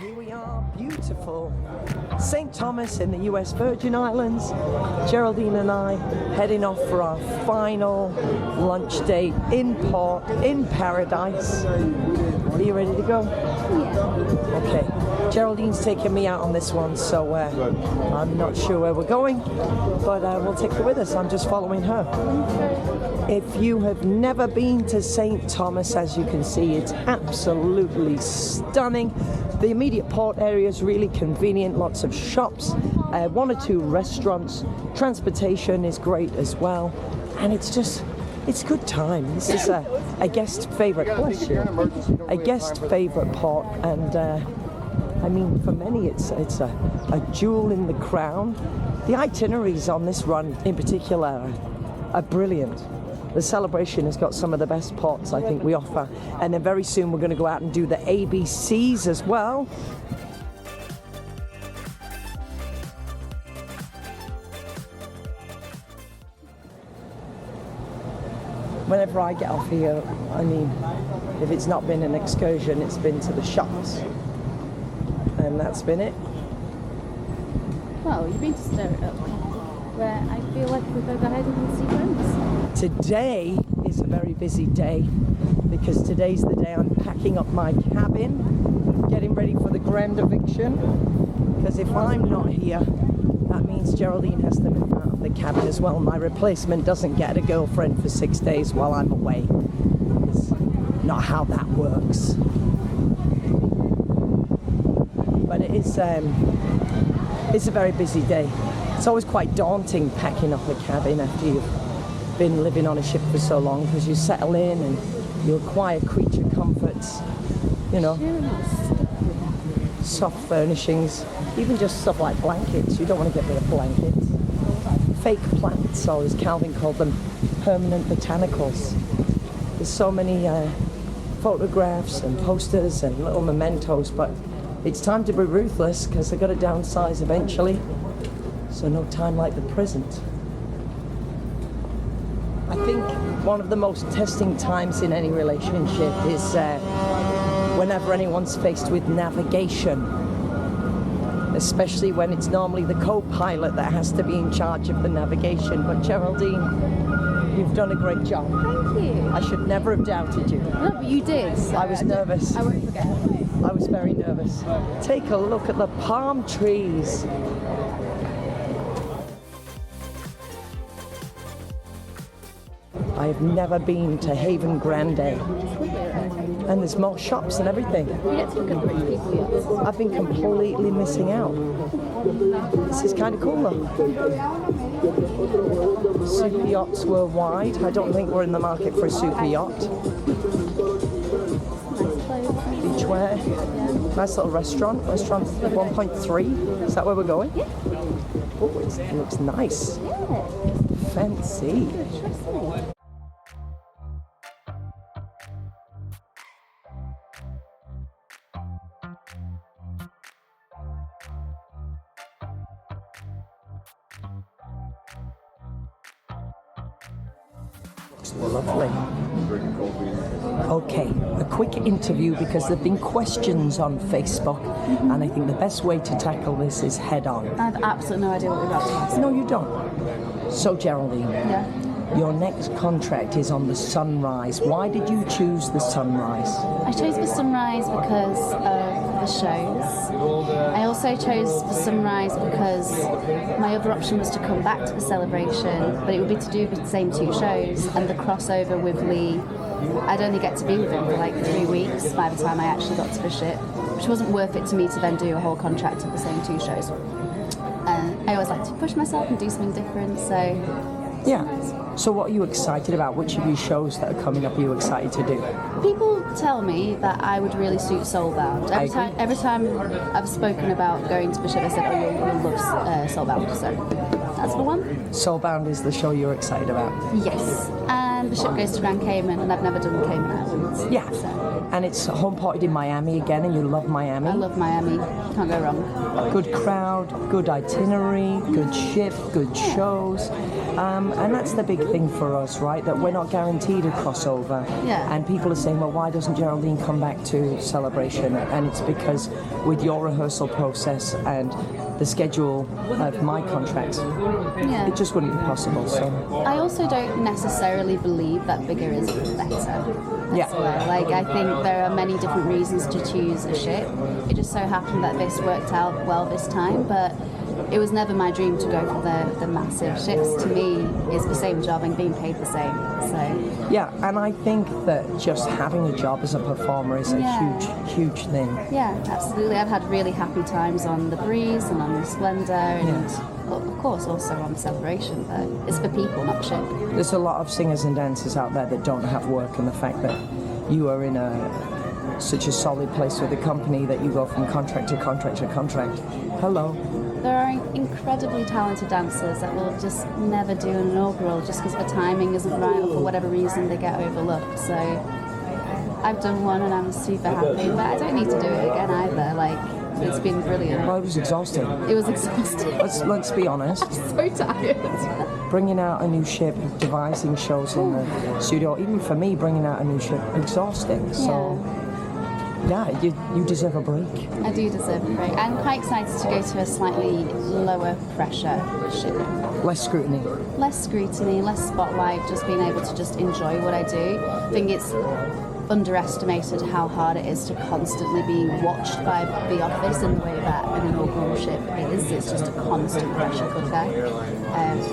here we are, beautiful St. Thomas in the US Virgin Islands. Geraldine and I heading off for our final lunch date in port, in paradise. Are you ready to go? Yeah. Okay. Geraldine's taking me out on this one, so I'm not sure where we're going, but we'll take her with us. I'm just following her. If you have never been to St. Thomas, as you can see, it's absolutely stunning. The immediate port area is really convenient, lots of shops, one or two restaurants. Transportation is great as well, and it's good time. This is a guest favorite, bless you, a guest favorite port, and I mean, for many it's a jewel in the crown. The itineraries on this run in particular are brilliant. The Celebration has got some of the best ports I think we offer, and then very soon we're going to go out and do the ABCs as well. Whenever I get off here, I mean, if it's not been an excursion, it's been to the shops, and that's been it. Well, you've been to Stir It Up, where I feel like we go ahead and see friends. Today is a very busy day because today's the day I'm packing up my cabin, getting ready for the grand eviction, because if I'm not here, that means Geraldine has to move out of the cabin as well. My replacement doesn't get a girlfriend for 6 days while I'm away. It's not how that works. But it's a very busy day. It's always quite daunting packing up a cabin after you've been living on a ship for so long, because you settle in and you acquire creature comforts, you know, soft furnishings, even just stuff like blankets. You don't want to get rid of blankets. Fake plants, or as Calvin called them, permanent botanicals. There's so many photographs and posters and little mementos, but it's time to be ruthless because they've got to downsize eventually. So no time like the present. I think one of the most testing times in any relationship is whenever anyone's faced with navigation, especially when it's normally the co-pilot that has to be in charge of the navigation. But Geraldine, you've done a great job. Thank you. I should never have doubted you. No, but you did. So I was nervous. I won't forget. I was very nervous. Take a look at the palm trees. I've never been to Haven Grande, and there's more shops and everything. You get to look at pretty people. I've been completely missing out. This is kind of cool though. Super yachts worldwide. I don't think we're in the market for a super yacht. Beachwear. Nice little restaurant. Restaurant 1.3. Is that where we're going? Yeah. Oh, it looks nice. Yeah. Fancy. Lovely. Okay, a quick interview because there have been questions on Facebook, and I think the best way to tackle this is head on. I have absolutely no idea what we're about to ask. No, you don't. So, Geraldine, Yeah. your next contract is on the Sunrise. Why did you choose the Sunrise? I chose the Sunrise because of the shows. I also chose the Sunrise because my other option was to come back to the Celebration, but it would be to do the same two shows, and the crossover with Lee, I'd only get to be with him for like 3 weeks by the time I actually got to the ship, which wasn't worth it to me to then do a whole contract of the same two shows. I always like to push myself and do something different, so... Yeah. So what are you excited about? Which of these shows that are coming up are you excited to do? People tell me that I would really suit Soulbound. Every time I've spoken about going to the ship, they said, oh, you'll love Soulbound, so that's the one. Soulbound is the show you're excited about? Yes. And the ship goes to Grand Cayman, and I've never done the Cayman Islands. Yeah. So. And it's home ported in Miami again, and you love Miami. I love Miami. Can't go wrong. Good crowd, good itinerary, good ship, good shows. And that's the big thing for us, right? That we're not guaranteed a crossover. Yeah. And people are saying, well, why doesn't Geraldine come back to Celebration? And it's because with your rehearsal process and the schedule of my contract, Yeah. it just wouldn't be possible. So I also don't necessarily believe that bigger is better. Yeah. As well. Like, I think there are many different reasons to choose a ship. It just so happened that this worked out well this time, but it was never my dream to go for the massive ships. To me, it's the same job and being paid the same. So yeah, and I think that just having a job as a performer is a Yeah. huge thing. yeah, absolutely. I've had really happy times on the Breeze and on the Splendor, and well, of course also on Celebration. But it's for people, not ship. There's a lot of singers and dancers out there that don't have work, and the fact that you are in such a solid place with the company that you go from contract to contract to contract. Hello. There are incredibly talented dancers that will just never do an inaugural just because the timing isn't right or for whatever reason they get overlooked. So I've done one and I'm super happy, but I don't need to do it again either. Like, it's been brilliant. Well, it was exhausting. It was exhausting. Let's be honest. So tired. Bringing out a new ship, devising shows in the studio, even for me, bringing out a new ship, exhausting. So. Yeah, you deserve a break. I do deserve a break. I'm quite excited to go to a slightly lower pressure ship. Less scrutiny. Less scrutiny, less spotlight, just being able to just enjoy what I do. I think it's underestimated how hard it is to constantly be watched by the office in the way that an inaugural ship is. It's just a constant pressure cooker.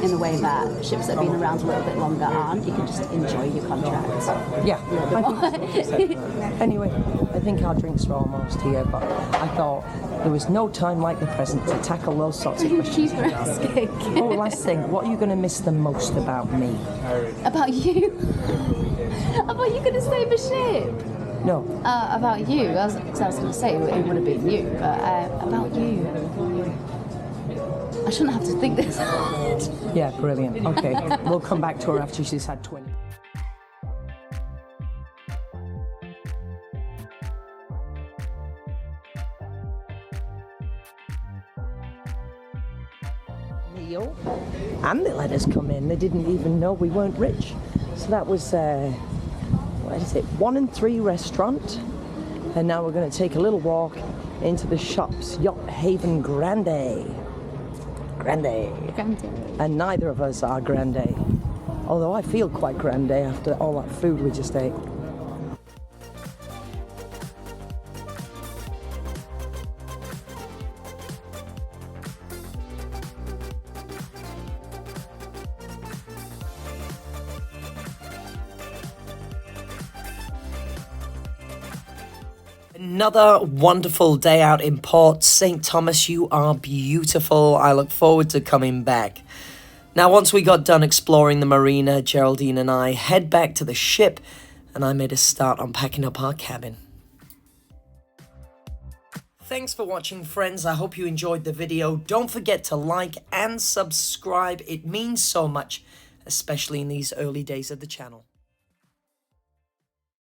In the way that ships that have been around a little bit longer aren't. You can just enjoy your contract. Yeah. Anyway, I think our drinks are almost here, but I thought there was no time like the present to tackle those sorts of questions. Keep asking. Oh, last thing, what are you going to miss the most about me? About you? About you going to save a ship? No. About you? I was going to say it would have been you, but about you. I shouldn't have to think this hard. Yeah, brilliant. Okay, we'll come back to her after she's had 20. Neil, and they let us come in. They didn't even know we weren't rich. So that was, what is it, 1 and 3 restaurant. And now we're going to take a little walk into the shops. Yacht Haven Grande. And neither of us are grande. Although I feel quite grande after all that food we just ate. Another wonderful day out in Port St. Thomas. You are beautiful. I look forward to coming back. Now, once we got done exploring the marina, Geraldine and I head back to the ship, and I made a start on packing up our cabin. Thanks for watching, friends. I hope you enjoyed the video. Don't forget to like and subscribe. It means so much, especially in these early days of the channel.